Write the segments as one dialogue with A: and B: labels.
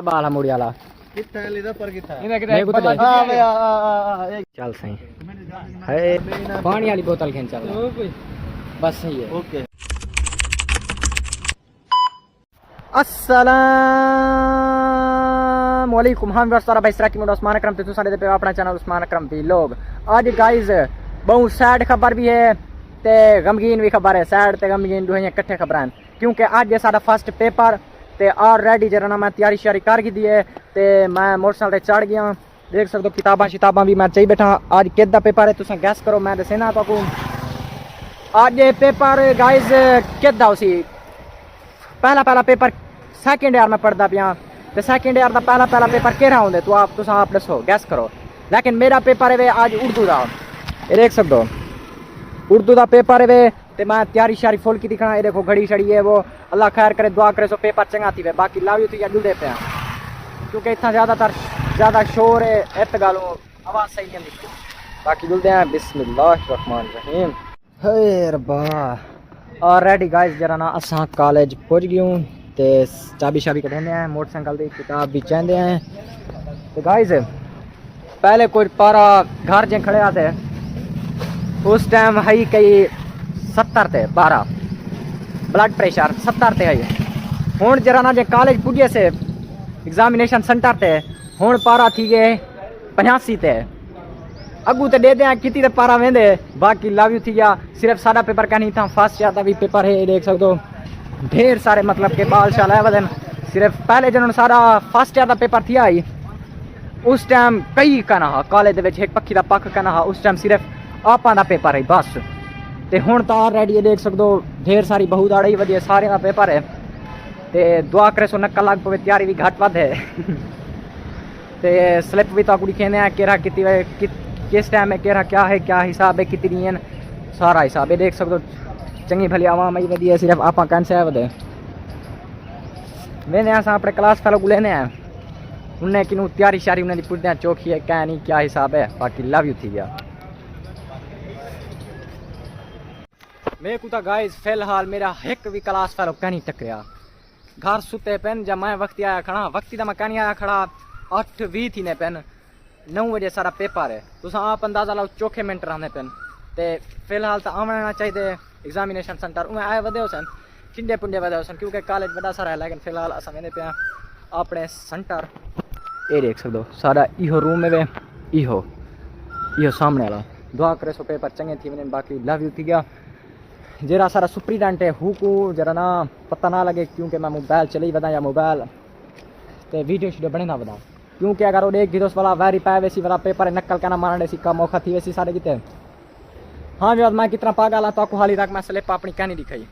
A: बाला मुड़ी वाला
B: कितना है इधर पर कितना है
A: मेरे को तो
B: हां भाई आ
A: चल सही है पानी वाली बोतल खेल चल बस सही है
B: ओके।
A: अस्सलाम वालेकुम हम सारा भाई सराकी में उस्मान अकरम तो सारे पे अपना चैनल उस्मान अकरम भी लोग आज गाइस बहुत सैड खबर भी है ते गमगीन भी खबर है। सैड ते गमगीन दोहे इकट्ठे खबर हैं क्योंकि आज ये सारा फर्स्ट पेपर ते ऑलरेडी जरा ना मैं तैयारी श्यारी कर दी है ते मैं मोटरसाइकिल चढ़ गया। देख सकते हो किताबां शिताबां भी मैं चाहिए बैठा। आज किदा पेपर है तुम गैस करो मैं दसे ना तो आज ये पेपर गाइस किदा उसी पहला पेपर सैकेंड ईयर में पढ़ता पिया तो सैकेंड ईयर का पहला पेपर केड़ा होंगे तो आप दसो गैस करो। लेकिन मेरा पेपर है वे आज उर्दू का ये देख सकते हो उर्दू का पेपर है वे ते मैं तैयारी श्यारी फुल की दिखना। ये देखो घड़ी छड़ी है वो अल्लाह खैर करे दुआ करे सो पेपर चंगा थी वे बाकी लावी थी या जुड़े पे क्योंकि इतना ज़्यादा शोर है इत गालों आवाज़ सही नहीं दिखती बाकी जुलते हैं। बिस्मिल्लाहिर्रहमानिर्रहीम हे रब्बा ऑलरेडी गाइस जरा ना असा कॉलेज पहुंच गई हूँ ते चाबी शाबी कढ़ने हैं मोटरसाइकिल की किताब भी चाहते हैं तो गाइस पहले कोई पारा घर जे खड़े आते उस टाइम है कई 70 थे 12 ब्लड प्रेशर 70 थे हूँ जरा ना जे कॉलेज पुजे से एग्जामिनेशन सेंटर थे हूँ पारा थी गए 85 थे अगू तो दे दें कितनी तो पारा वेंदे बाकी लाव्यू थी गया सिर्फ सारा पेपर का नहीं था फर्स्ट ज़्यादा भी पेपर है देख सकते हो ढेर सारे मतलब के बाल शाल है वजन सिर्फ पहले जिन्होंने सारा फर्स्ट ज़्यादा पेपर थी आई उस टाइम कई का ना कॉलेज एक पक्षी का पक्ष का ना उस टाइम सिर्फ आपा का पेपर है बस तो हूँ तो ऑलरेडी देख सकते हो ढेर सारी बहुत आड़े ही वधिया सारे का पेपर है तो दुआ करे सो नक्का लग पवे तैयारी भी घट वध है तो स्लिप भी तो कुड़ी कहने हैं कि किस टाइम में क्या हिसाब है कितनी है सारा हिसाब है देख सकते हो चंगी भली आवाम ही वधिया सिर्फ आप कैन से वधे मैंने अस अपने क्लास फेलो को लेने हैं उन्हें कि तैयारी श्यारी उन्हें पुछते हैं चौकी है क्या नहीं क्या हिसाब है बाकी लव यू थी गया मेरे को गाइस फिलहाल मेरा एक भी क्लास फेलो कहनी टकरिया घर सुते पेन जब मैं वक्ती आया खड़ा वक्ती मैं कहनी आया खड़ा 8:20 थी ने पेन 9 बजे सारा पेपर है तुम आप अंदाजा लाओ चौखे मिनट रहने पेन ते फिलहाल तो आना चाहिए एग्जामिनेशन सेंटर उमें आए वधे सन चिंडे पुंडे वधे सन क्योंकि कॉलेज बड़ा सारा है लेकिन फिलहाल अस वेंदे पे अपने सेंटर ये देख सकते हो सारा इहो रूम है वे इहो सामने वाला दुआ करे सो पेपर चंगे थी वने बाकी लव यू थी गया जरा सारा सुप्रीडेंट है हु को जरा ना पता ना लगे क्योंकि मैं मोबाइल चली वधा या मोबाइल तो वीडियो शीडियो बने ना वधा क्योंकि अगर वो एक गिरोस वाला वेरी पाए वैसी वाला पेपर नक्कल करना मारने सी का मौका थी वैसी सारे कितने। हाँ भी मैं कितना पागल तो आपको हाली तक मैं स्लिप अपनी कहनी दिखाई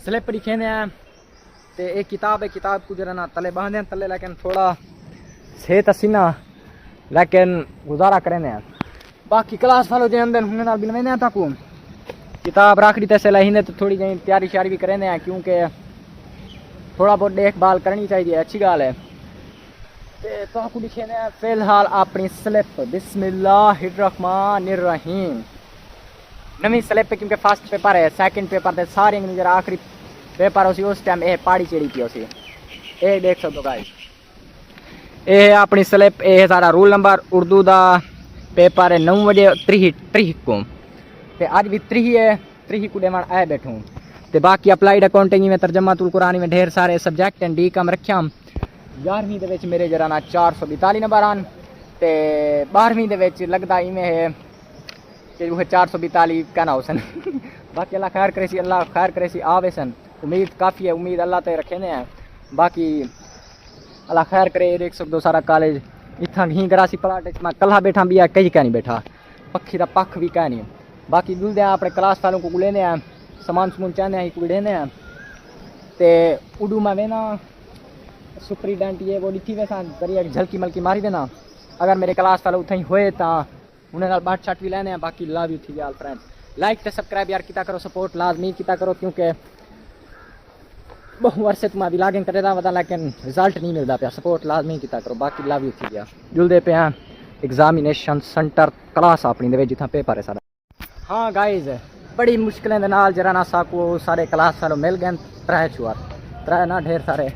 A: स्लिप लिखे ने तो एक किताब है किताब को जरा ना तले बांधे तले लेकिन थोड़ा सेहत असी ना लेकिन गुजारा करें बाकी क्लास फॉलो जो अंदर होने ना बिलवेने तक किताब रख दी तैसे लाही तो थोड़ी जी तैयारी श्यारी भी करें क्योंकि थोड़ा बहुत देखभाल करनी चाहिए अच्छी गाल है तो आपको लिखे ने फिलहाल अपनी स्लिप बिस्मिल्लाहिर्रहमानिर्रहीम नवी स्लिप पे क्योंकि फर्स्ट पेपर है सेकंड पेपर थे सारे जरा आखिरी पेपर उसी उस टाइम ये पहाड़ी चढ़ी थी उसी ये देख सकते हो गाइस ये अपनी स्लिप ये सारा रूल नंबर उर्दू का पेपर है 9 बजे 3 को ते आज भी 3 है 3 को डेमन आए बैठूँ तो बाकी अप्लाइड अकाउंटिंग में तर्जमातुल कुरानी में ढेर सारे सब्जेक्ट हैं डी कम रखा 11वीं के मेरे जरा ना 442 नंबर आन तो 12वीं लगता इवें है कि वो 442 कहना हो सन बाकी अल्लाह खैर करे सी आवे सन उम्मीद काफ़ी है उम्मीद अल्लाह ते रखे ने हैं बाकी अल्लाह खैर करे देख सकते हो सारा कॉलेज इतना ही गरासी प्लाट मैं कल्हा बैठा भी है कहीं कह नहीं बैठा पक्षी का पक्ष भी कह नहीं बाकी जुलते हैं अपने क्लास वालों को लेने हैं सामान समून चाहते हैं को लेने हैं तो उडू में वे ना सुपरीडेंट ये वो लिखी वे करिए झलकी मलकी मारी देना अगर मेरे क्लास वाले उतना ही होए तो उन्हें बाट शाट भी लेने हैं बाकी लव यू थी यार फ्रेंड्स लाइक तो सब्सक्राइब यार किया करो सपोर्ट लाजमी किया करो क्योंकि बहु वर्षे तुम अभी लागिंग करे वदा लेकिन रिजल्ट नहीं मिलता पाया सपोर्ट लाजमी किया करो बाकी लव यू थी गया जुलते पे हैं एग्जामिनेशन सेंटर क्लास अपनी जितना पेपर है सारा। हाँ गाइज बड़ी मुश्किलें जरा ना साकू सारे क्लास वालों मिल गए त्रै ना ढेर सारे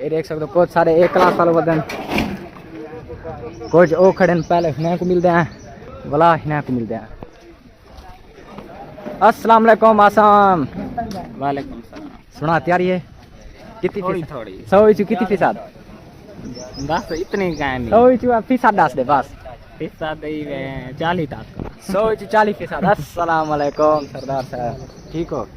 A: ये देख सकते हो कुछ सारे एक क्लास वाले बदन कुछ ओ खड़े न पहले हिना को मिलते हैं भला हिना को मिलते हैं। अस्सलाम वालेकुम आसाम।
C: वालेकुम सलाम।
A: सुना तैयारी है कितनी
C: थोड़ी
A: फीसद?
C: थोड़ी
A: 100 इचू कितनी फीसद?
C: बस इतनी कहानी
A: 100 इचू फीसद दस दे बस।
C: हिस्सा दे 40 तक
A: 100 इचू 40 फीसद। अस्सलाम वालेकुम सरदार साहब ठीक हो?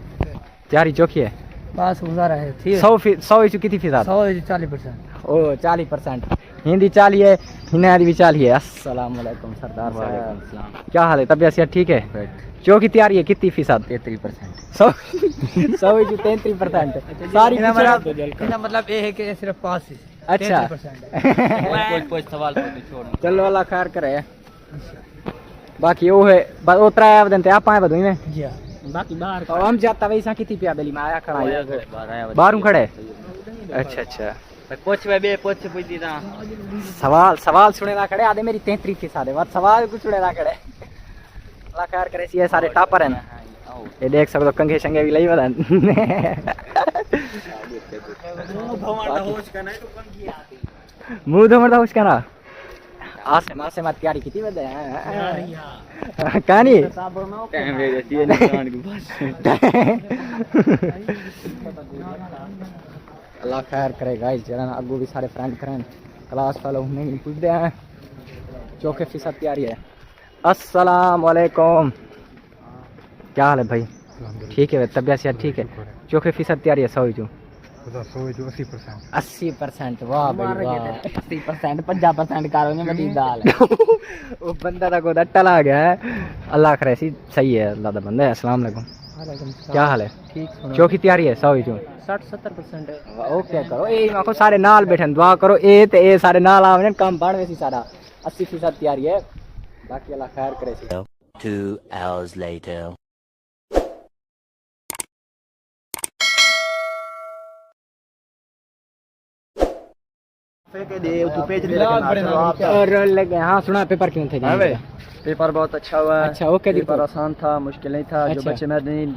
A: तैयारी चौकी है?
B: बस गुजारा है ठीक
A: 100 इचू कितनी फीसद?
B: 40%।
A: ओ 40%। हिंदी 40 है हिंदी भी 40 है। अस्सलाम वालेकुम सरदार साहब क्या हाल है? तबीयत सेहत ठीक है? जो की तैयारी है कितनी फीसद?
C: 33%।
A: 100 इचू 33%। सारी
B: मतलब ये है कि सिर्फ पास ही।
A: अच्छा
C: कोई सवाल छोड़
A: चलो अल्लाह खैर करे। बाकी वो है वो त्रै दिन ते आप आए बदू में
B: जी हाँ।
C: बाकी बाहर
A: और हम जाता वैसा कितनी पिया बेली में आया खड़ा है बाहरों खड़े। अच्छा अच्छा
C: पूछ वे बे पूछ पूछी ना
A: सवाल सुने ना खड़े आधे मेरी 33% है बात सवाल कुछ सुने ना खड़े। अल्लाह खैर करे ये सारे टॉपर हैं ये देख सकते हो कंघे शंगे भी लई बदन मुंह धोमड़ा होश करा आसे मासे मत तैयारी की थी बदे कहानी
C: टाइम ले जाती है निशान के पास।
A: अल्लाह खैर करे गाइस जरा अगू भी सारे फ्रेंड करें क्लास फॉलो नहीं पूछते हैं चौके फीसद तैयारी है। अस्सलाम वालेकुम क्या हाल है भाई? ठीक है तबीयत सेहत ठीक है? चौके फीसद तैयारी है 100 इचू 80%। वाह भाई वाह
C: 80% 50% कारों में मजीद दाल है।
A: वो बंदा तक उधर टला गया है। अल्लाह करे सही है अल्लाह दा बंदा है। अस्सलाम वालेकुम क्या हाल है?
B: ठीक
A: चौकी तैयारी है 100 इचू
B: 60-70% है।
A: ओके करो ए माको सारे नाल बैठन दुआ करो ए ते ए सारे नाल आवन काम बाण वैसी सारा 80% तैयारी है बाकी अल्लाह खैर करे सी।
D: 2 hours later.
A: और लगे हाँ सुना पेपर क्यों थे जी?
B: पेपर बहुत अच्छा हुआ है।
A: अच्छा ओके
B: पेपर आसान था मुश्किल नहीं था।
A: अच्छा।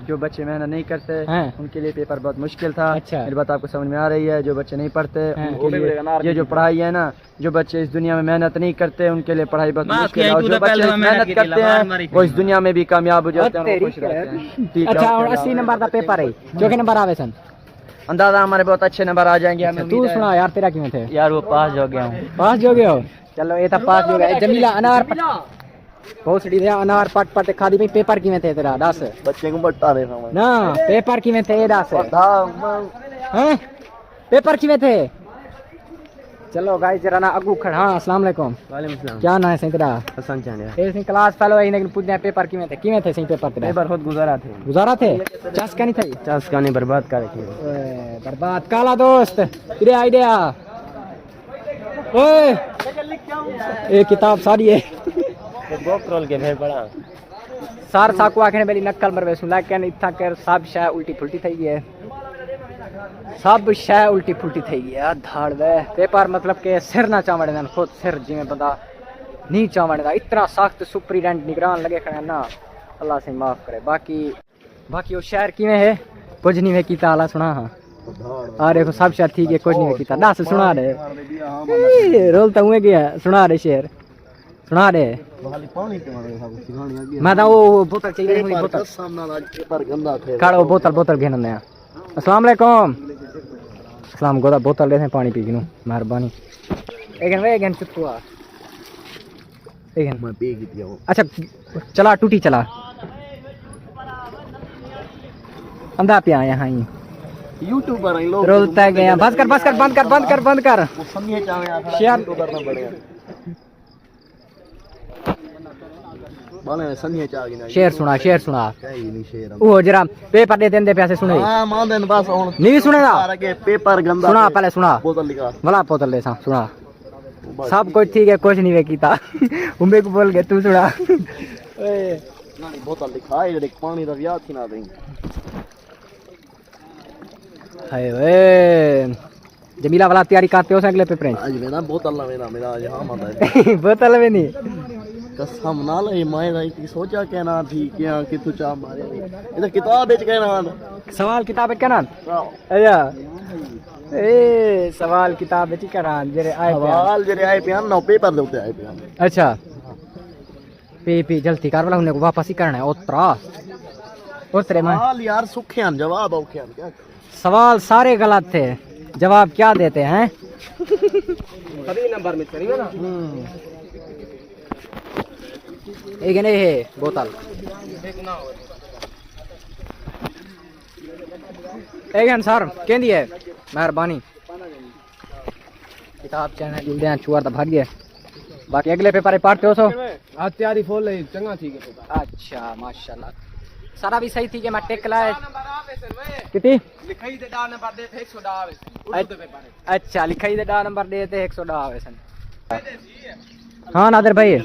B: जो बच्चे मेहनत नहीं करते
A: हाँ।
B: उनके लिए पेपर बहुत मुश्किल था।
A: अच्छा।
B: मेरी बात आपको समझ में आ रही है? जो बच्चे नहीं पढ़ते
A: हाँ।
B: उनके लिए ये जो पढ़ाई है ना जो बच्चे इस दुनिया में मेहनत नहीं करते उनके लिए पढ़ाई बहुत मुश्किल है और जो बच्चे मेहनत करते हैं वो इस दुनिया में भी कामयाब हो जाते हैं खुश रहते हैं। ठीक है,
A: अच्छा और
B: ओके,
A: 80 नंबर का पेपर है जो के नंबर आवे सन
B: अंदाजा हमारे बहुत अच्छे नंबर आ जाएंगे हमें
A: तू
B: उम्मीद है।
A: सुना यार तेरा क्यों थे?
C: यार वो पास हो गया हूँ।
A: पास हो गए हो चलो ये तो पास हो गया। जमीला अनार भोसड़ी दे अनार पट पट खा दी भाई पेपर किवें थे तेरा दस
B: बच्चे को बट्टा दे समझ
A: ना पेपर किवें थे दस हैं पेपर किवें थे? चलो गाइस जरा ना अगू खड़ा। हाँ अस्सलाम वालेकुम
B: वालेकुम
A: क्या नाम है सही तेरा?
B: हसन चांडिया।
A: ए सिंह क्लास फेलो है लेकिन पूछने हैं पेपर किवें थे सही पेपर तेरा?
B: पेपर बहुत गुजारा थे
A: गुजारा थे चस का नहीं था
B: चांस का नहीं बर्बाद कर रखी
A: ओए बर्बाद काला दोस्त तेरे आइडिया ओए ये किताब सारी है
B: गोकरोल के भेड़ पड़ा
A: सार साकू आखने बेली नक्कल मरवे सुला के इतना कर सब शय उल्टी फुल्टी થઈ गई है सब शय उल्टी फुल्टी થઈ गई है धाड़ वे पेपर मतलब के सिर ना चावड़े ना खुद सिर जिमें बंदा नहीं चावड़े दा इतना सख्त सुपरिटेंडेंट निगरान लगे खड़े ना अल्लाह से माफ करे। बाकी वो शहर किवें है कुछ नहीं वे कीता आला सुना। हाँ आ देखो सब शहर ठीक है कुछ नहीं वे कीता दस सुना दे रोल तो हुए गया सुना दे शेर सुना दे मैं तो वो बोतल चाहिए मुझे बोतल खड़ो बोतल घेन दे। अस्सलाम वालेकुम सलाम गोदा बोतल दे पानी पी गिनू मेहरबानी एगन चुत्तुआ एगन अच्छा चला टूटी चला अंधा पिया यहाँ ही
B: यूट्यूबर
A: रोलता गया बंद कर शेयर शेर सुना वो जरा पेपर दे देंदे पैसे सुने नहीं सुनेगा
B: पेपर गंदा
A: सुना पहले सुना
B: बोतल लिखा
A: भला बोतल दे सुना सब कुछ ठीक है कुछ नहीं वे कीता उम्मे को बोल गए तू सुना
B: बोतल लिखा है पानी का याद सुना देंगे।
A: हाय वे जमीला वाला तैयारी करते हो अगले पेपर
B: आज मेरा बोतल ना मेरा यहाँ मत है
A: बोतल में नहीं
B: कसम ना ले मैं की सोचा के ना थी क्या कि तू चा मारे इधर किताब बेच के ना
A: सवाल किताब है क्या ना अया ए सवाल किताब च करान जेरे आए
B: सवाल जेरे आए पे ना पेपर दे उते आए पे
A: अच्छा पी जल्दी कर वाला हमने को वापस ही करना है ओतरा ओतरे में
B: सवाल यार सुखे हैं जवाब औखे हैं क्या
A: सवाल सारे गलत थे जवाब क्या देते हैं
B: सभी नंबर में करेंगे ना
A: एक नहीं है बोतल एक सर कहती है मेहरबानी किताब चैनल जुलदे हैं छुआ तो भाग गया बाकी अगले पेपर पढ़ते हो सो
B: आज तैयारी फुल है चंगा ठीक है
A: अच्छा माशाल्लाह सारा भी सही थी कि मैं टेक लाए कितनी
B: लिखाई दे डा नंबर दे 110 आवे उर्दू दे पेपर
A: अच्छा लिखाई दे डा नंबर देते 110 आवे सन हाँ नादिर भाई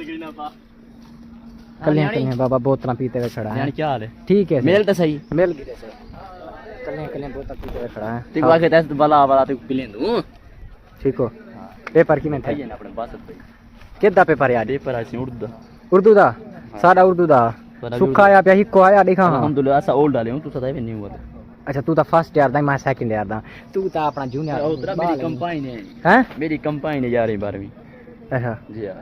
A: कल्याण बाबा बोतल पीते हुए खड़ा है
C: क्या हाल है
A: ठीक है
C: मेल तो सही
A: मेल की जैसे कल्याण बोतल पीते हुए खड़ा है
C: ठीक बाकी टेस्ट बला बला तू पी लेंदू
A: ठीक हो पेपर की में था
C: खाइए ना अपने बात पे
A: कितना पेपर यार
C: पेपर आई उर्दू
A: उर्दू दा सारा उर्दू दा सुखा आया पे हिको आया देखा
C: अल्हम्दुलिल्लाह ऐसा ओल्ड डाले हूं तू सदा भी नहीं हुआ
A: अच्छा तू तो फर्स्ट ईयर दा मैं सेकंड ईयर दा तू तो अपना जूनियर
C: उधर मेरी कंपाइन है
A: हैं
C: मेरी कंपाइन है 11वीं 12वीं
A: अच्छा
C: जी हां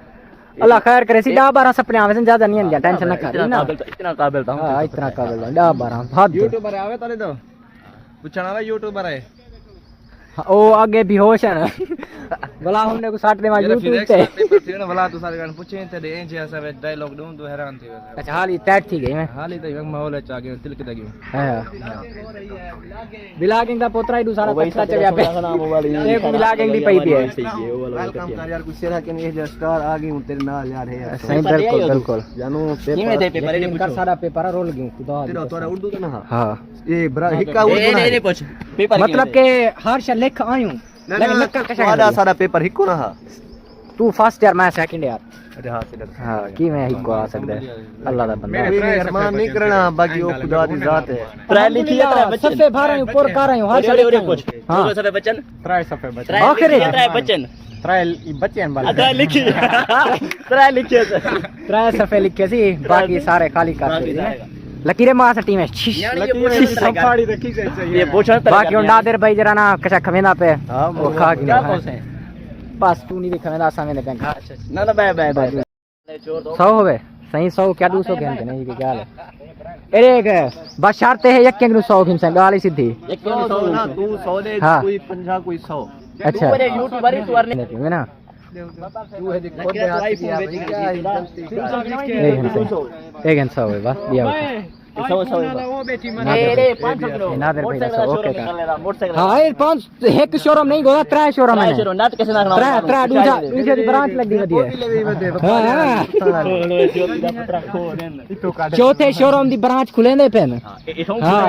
A: अल्लाह खैर करे सी 10 12 सपने आवे सन ज्यादा नहीं है टेंशन ना कर ना
C: इतना काबिल था
A: हां इतना काबिल 10 12 हद
B: यूट्यूबर आवे ताले तो पूछना आवे यूट्यूबर है
A: ओ आगे बेहोश है ना भला हमने को साट दे मा यूट्यूब पे
B: पेपर थी ना भला तू सारे गान पूछे ते दे जे ऐसा वे डायलॉग दूं तो हैरान थी वैसे
A: अच्छा हाल ही टाइट थी गई मैं
B: हाल ही तो माहौल है चागे तिलक दगी
A: हां बिलागिंग दा पोतरा ही दूसरा पैसा चलिया पे एक बिलागिंग दी पई भी है
B: वेलकम कर यार कुछ सेरा के नहीं जो स्टार आ गई हूं तेरे नाल यार है
A: सही बिल्कुल बिल्कुल
B: जानू
C: किਵੇਂ ਦੇ पेपर ਇਹਨੇ
A: कर सारा पेपर रोल गई खुदा
B: तेरा तोरा उर्दू का ना
A: हां
B: ये बरा हिक्का उर्दू ना
C: नहीं पूछ पेपर
A: मतलब के हर शा लिख आयूं लेकिन नक्कल कैसे
B: वादा सारा पेपर हिक्को ना हा
A: तू फर्स्ट ईयर मैं सेकंड ईयर
B: अरे हां सीधा
A: हां की मैं हिक्को आ सकदा है अल्लाह दा बंदा
B: मेरे अरमान नहीं करना बाकी वो खुदा दी जात है
C: ट्राई लिखी है ट्राई बच्चन
A: सबसे बाहर ऊपर कर रही हूं हर शा
C: अरे कुछ
A: हां
C: सफे बच्चन
B: ट्राई सफे बच
C: ट्राई
A: आखिर
C: ट्राई बच्चन
B: ट्रायल बच्चे हैं बाल
C: ट्राई लिखी ट्राई लिखी
A: त्रै सफे लिखे सी बाकी सारे खाली कर दिए लकीरे मां सा टीम है
B: संभाड़ी रखी सही
C: ये पूछना
A: बाकी उन नादिर भाई जरा ना कसा खवेंदा पे
B: हां
A: वो खा के
C: क्या कौन से
A: बस तू नहीं दिखा मैं सामने दे पेंखा
C: ना ना बाय बाय बाय
A: 100 होवे सही 100 क्या 200 के हमके नहीं क्या हाल है अरे एक बस शर्त है एक के 100 की से गाली सीधी
C: एक के 100
B: ना तू 100 दे
A: हाँ।
B: कोई 50 कोई 100
A: अच्छा
C: तू मेरे यूट्यूबर ही तू अर्निंग
A: देखिए ना
B: तू है देखो दे हाथ किया भाई क्या
A: एक 100 है बस दिया
C: 100
A: नादिर
C: 500
A: नादिर भाई का ओके का
C: मोटरसाइकिल
A: हां ये 5 एक शोरूम नहीं गोदा 3 शोरूम है
C: चलो नात कैसे ना
A: त्रै दूसरा दी ब्रांच लगी वदी है चौथे शोरूम दी ब्रांच खुलेंदे पेन हां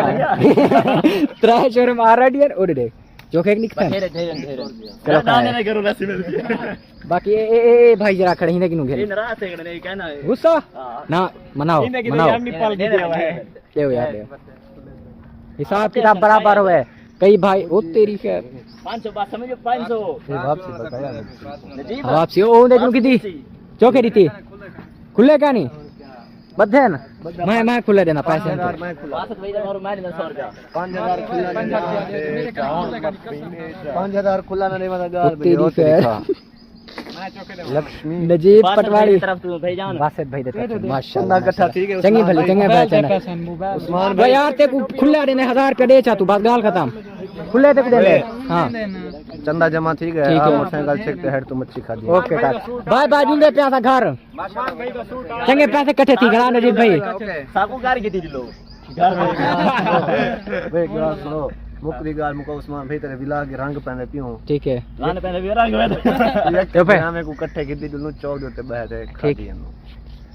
A: त्रै शोरूम ऑलरेडी है ओडे जो के निकल
C: ना करो वैसे में
A: बाकी ए भाई जरा खड़े ही किनु
C: ये
A: घेर
C: नाराज है नहीं कहना है
A: गुस्सा ना मनाओ मनाओ ले यार ले हिसाब किताब बराबर होवे कई भाई ओ तेरी खैर
C: 500 बात समझो 500
B: वापसी बताया
C: जी
A: वापसी ओ देखनु किती चौके रीति खुले क्या नहीं बद्धे ना मैं खुले देना पैसे
B: मैं खुला
C: वासत भाई और मैं 100 रुपया
B: 5000 खुला 5000 खुला ना नहीं मत गाल
A: तेरी खैर
B: लक्ष्मी
A: नजीब पटवारी
C: तरफ तू भाई जाओ
A: वासत भाई देता
B: ना
A: माशाल्लाह
B: इकट्ठा ठीक है
A: चंगी भली चंगे पहचान
B: उस्मान
A: भाई यार ते को खुले देने 1000 रुपया दे चा तू बात गाल खत्म खुले ते दे ले हां
B: चंदा जमा ठीक है
A: ठीक है।
B: मोटरसाइकिल चेक हेड तो मच्छी खा दी
A: ओके कर बाय बाय जुंदे प्यासा घर चंगे पैसे इकट्ठे थी घर नजीब भाई
C: साकू कार की थी लो घर में
B: वे गाल सुनो मुकरी गाल मुको उस्मान भाई तेरे विला के रंग पहने पियो
A: ठीक है
C: लाने पहले भी रंग में
B: तो पे हमें को इकट्ठे की दी दुनु चौक दे ते बह दे खा
A: ठीक।
B: दी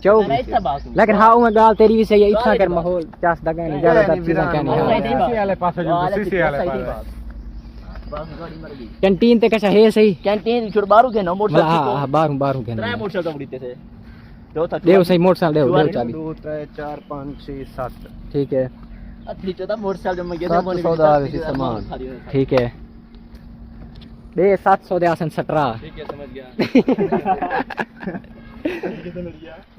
A: चौ
C: नहीं सब बात
A: लेकिन हाँ मैं गाल तेरी भी सही है इतना कर माहौल चास दगा नहीं ज्यादा चीजें क्या नहीं
B: वाले पास जो सीसी वाले
A: कैंटीन ते कैसा है सही
C: कैंटीन छोड़ बारू के ना मोटरसाइकिल
A: हां बाहर बाहर के
C: ट्राई मोटरसाइकिल उड़ते थे दो तक
A: देव सही मोटरसाइकिल देव चाबी
B: 2 3 4 5 6 7
A: ठीक है
C: अथली चौथा मोटरसाइकिल जब मैं गया
B: 700 आवे सी सामान
A: ठीक है बे 700 दे आसन 17
C: ठीक है समझ गया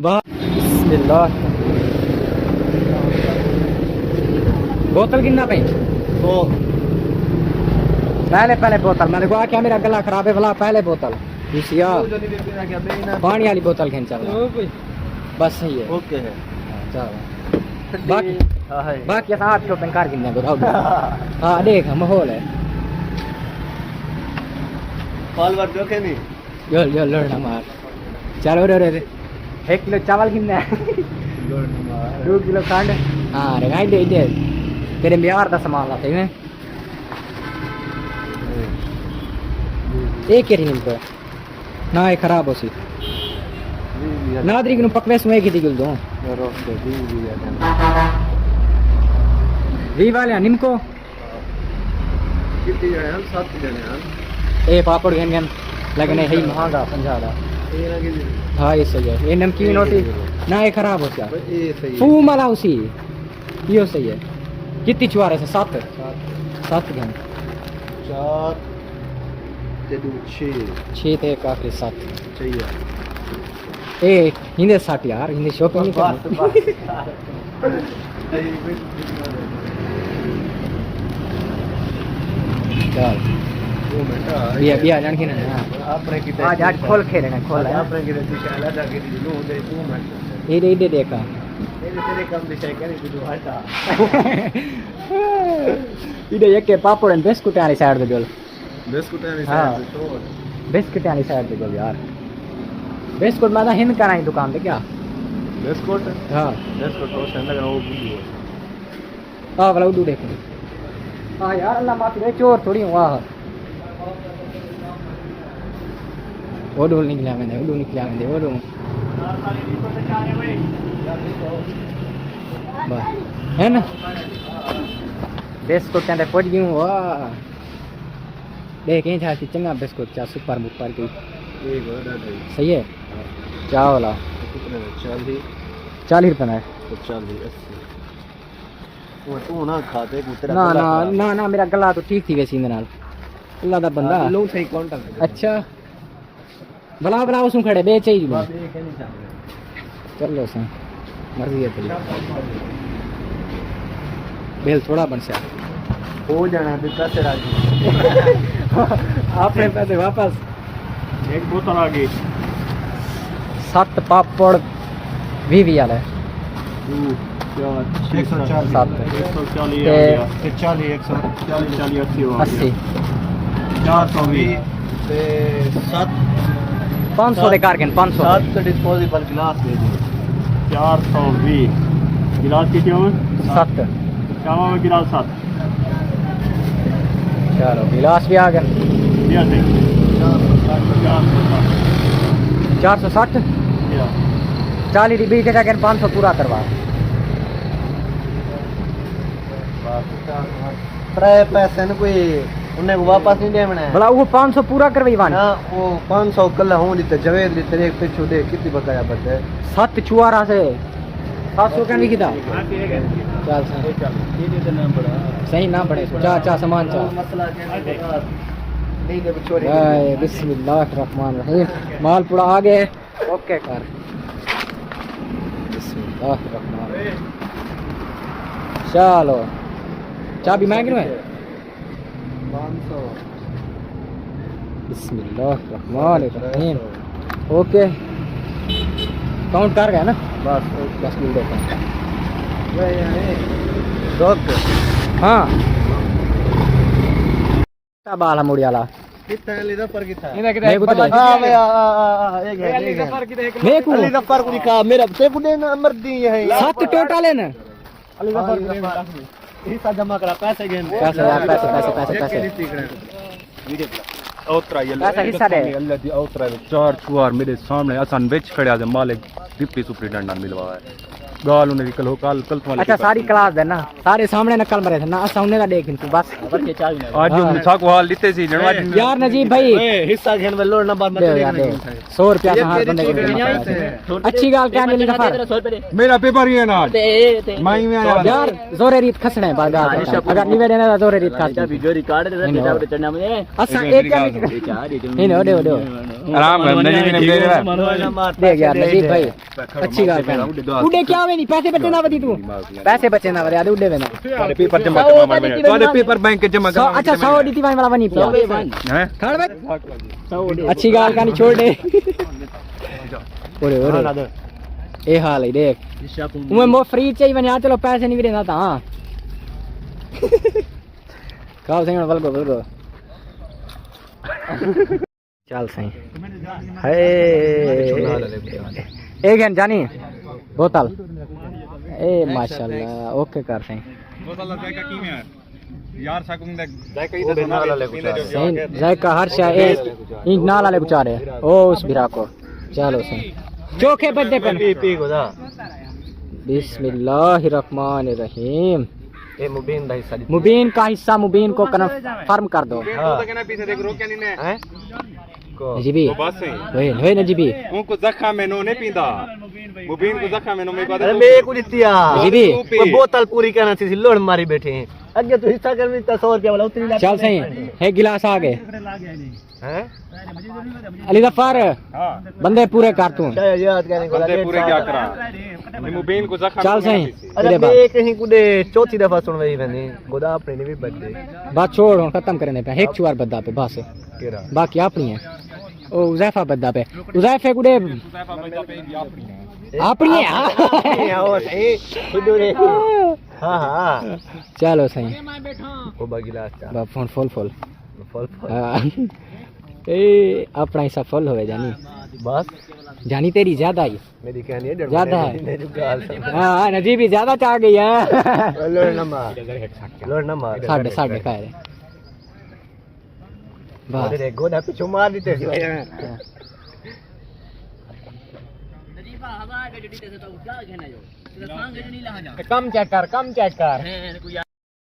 A: बिस्मिल्लाह बोतल कितना पे
B: तो
A: पहले बोतल मैंने कहा क्या मेरा गला खराब है भला पहले बोतल दूसरिया पानी वाली बोतल खेल चल बस सही है
C: ओके है
A: चलो बाकी
C: हाँ है
A: बाकी साथ को बेकार गिनने को हाँ देख माहौल है
C: कॉल बार देखे नहीं
A: यो लड़ना मार चलो रे 1 किलो चावल गिनना है 2 किलो खंड हाँ रे गाई दे तेरे बिहार का सामान लाते हैं एक ही इनको ना ये खराब हो सी नादरी को पकवे सुए की दिगल दो वी वाले निमको
C: कितने जने हैं 7 जने हैं
A: ए पापड़ गन लगने है महंगा 50 का हाँ ये सही है ये नमकीन होती ना ये खराब हो गया
C: ये सही
A: फू माला उसी यो सही है कितनी चुआरे से 7 घन
C: 4 ते 2 6
A: 6 थे काफी 7
C: चाहिए
A: ए हिंदे 60 यार हिंदे शॉपिंग नहीं करनी चल बिया जान के ना
C: आपने की
A: आज खोल खेलना खोल
C: आपने की दिशा जाके दी लो दे तू मत
A: ये देखा
C: तेरे कम दिशा करे तू हटा
A: इधर एक के पापड़ एंड बिस्कुट वाली साइड पे बोल
C: बिस्कुट है
A: हाँ। बिस्कुट वाली साइड पे बोल यार बिस्कुट मैं हिंद का नहीं दुकान पे क्या
C: बिस्कुट
A: हाँ
C: बिस्कुट तो संग लगा वो भी
A: हाँ वाला उड़ू देखो हाँ यार अल्लाह माफी दे चोर थोड़ी हूँ वाह वो डोल निकला मैंने वो निकला मैंने वो डोल है ना बिस्कुट कहते पहुंच गई हूँ वाह देख ये था चंगा बिस्कुट चा सुपर मुपर की
C: एक ऑर्डर है
A: सही है क्या वाला
C: कितने
A: 40 रुपये है
C: 40 80 वो तू ना खाते कुतरा
A: ना मेरा गला तो ठीक थी वैसे इंदे नाल अल्लाह दा बंदा
C: लो सही काउंटर
A: अच्छा भला उसमें खड़े बेचे ही चलो सा मर्जी है तेरी बेल थोड़ा बन सा
C: हो जाना है पैसे राजी
A: आपने पैसे वापस
C: एक बोतल आ गई
A: 7 पापड़ 20 वाला है
C: 140
A: 7
C: 140
A: ते
C: 40 140 40 80
A: 80
C: 420 ਤੇ 7
A: 500 ਦੇ ਕਰਕੇ 500
C: 7 डिस्पोजेबल गिलास दे दे 420 गिलास कितने हो
A: 7
C: चावा में गिलास 7
A: चलो गिलास भी आ गए
C: दिया दे
A: 460 40 की 20 के जाकर 500 पूरा करवा
C: पैसे न कोई उन्हें वापस नहीं देना है
A: भला वो 500 पूरा करवाई वान
C: ना वो 500 कल हों दी ते जवेद दी तेरे पिछू दे कितनी बकाया बचे
A: 7 चुआरा से 700 का नहीं किदा चल सही ना पड़े चा सामान चा
C: नहीं दे छोरे
A: बिस्मिल्लाहिर्रहमानिर्रहीम माल पूरा आ गए ओके कर बिस्मिल्लाहिर्रहमानिर्रहीम चलो चाबी मांग रहे हैं
C: 500
A: बिस्मिल्लाहिर्रहमानिर्रहीम ओके काउंट कर गया ना बस मिल देता हाँ बाला मुड़ी वाला
C: कितना है लीदा पर कितना
A: मेरे को तो
C: हां भाई एक है
A: मेरे को
C: लीदा पर को का मेरा ते को देना मर्दी है
A: 7 टोटल है ना
C: लीदा पर हिस्सा जमा करा पैसे गेन
A: पैसे
C: ओतरा ये
A: पैसा हिस्सा दे
E: अल्लाह दी ओतरा 4 चुआर मेरे सामने असन बेच खड़े आज मालिक डिप्टी सुपरिटेंडेंट मिलवा है गाल उन्हें कल तुम्हारे
A: अच्छा सारी क्लास देना सारे सामने नकल मरे थे ना सामने का देख तू बस
E: आज जो मिठा को हाल लेते सी जनवा
A: यार नजीब भाई
C: हिस्सा घेन में लोड नंबर मत
A: दे यार दे 100 रुपया से हाथ बंदे को अच्छी गाल क्या मिली नफर
E: मेरा पेपर ही है ना माई में आया
A: यार जोरे रीत खसने बागा अगर निवे देना तो जोरे रीत खस
C: वीडियो रिकॉर्ड है डेटा पे चढ़ना मुझे
A: अच्छा एक क्या नहीं नो दे
E: आराम है नजीब ने दे रहा
A: देख यार नजीब भाई अच्छी गाल क्या उड़े क्या जावे नहीं पैसे बचे ना वधी तू पैसे बचे ना वधी उड़े वेना
E: ਤੁਹਾਡੇ ਪੇਪਰ ਜਮਾ ਕਰਵਾ ਮੈਂ ਤੁਹਾਡੇ ਪੇपर बैंक जमा
A: सौ अच्छा 100 दी भाई वाला बनी पिया
E: हैं
A: खड़ बे अच्छी गाल का नहीं छोड़ दे ओरे ओरे ए हाल है देख मैं मो फ्री चाहिए बनिया चलो पैसे नहीं देना था खाओ सही बलगो चल सही हे एक है जानी बोतल ए माशाल्लाह ओके कर सही
E: बोतल जायका की में यार साकुंग जायका इधर नाला ले कुछ
A: सही जायका हर शय इंक नाला ले बेचारे ओ उस बिरा को चलो सही चोखे बदे पर
B: पी गोदा
A: बिस्मिल्लाहिर रहमानिर रहीम
B: ए मुबीन भाई साली
A: मुबीन का हिस्सा मुबीन को कन्फर्म कर दो
E: तो कहना पीछे देख रो क्या नहीं ने
B: हैं को
A: नजीबी
E: बस है
A: होए नजीबी
E: उनको जखा में नो नहीं पींदा मुबीन को जखा में नो में
B: अरे मैं कुछ दिया
A: जी
B: वो बोतल पूरी करना थी लोड मारी बैठे हैं अगे तो हिस्सा कर भी 100 रुपया वाला उतनी ला
A: चल सही है गिलास आ गए
B: हैं
A: अली जफर
E: हां
A: बंदे पूरे कर तू
B: क्या याद करने को
E: बंदे पूरे क्या करा मुबीन को जखा
A: चल सही
B: अरे
A: तेरे
B: मैं कहीं कुडे चौथी दफा सुन रही मैंने गोदा अपने ने भी बदले
A: बात छोड़ हम खत्म करने पे एक चुवार बद्दा पे बस
B: केरा
A: बाकी अपनी है ओ उजैफा बद्दा पे उजैफे गुडे अपनी है
B: हां और ए खुद रे हां हां
A: चलो सही
B: वो बगिलास का
A: बा फोन फुल फुल
B: फल
A: हाँ। ए अपना हिस्सा फुल होवे जानी
B: बस
A: जानी तेरी ज्यादा ही
B: मेरी कहनी है
A: ज्यादा है।
B: मेरी गाल
A: हाँ नजीबी ज्यादा चाह गई है
B: लोड ना मार
A: साढ़े साढ़े कह रहे बस
B: अरे गोदा पे मार देते
A: कम चेक कर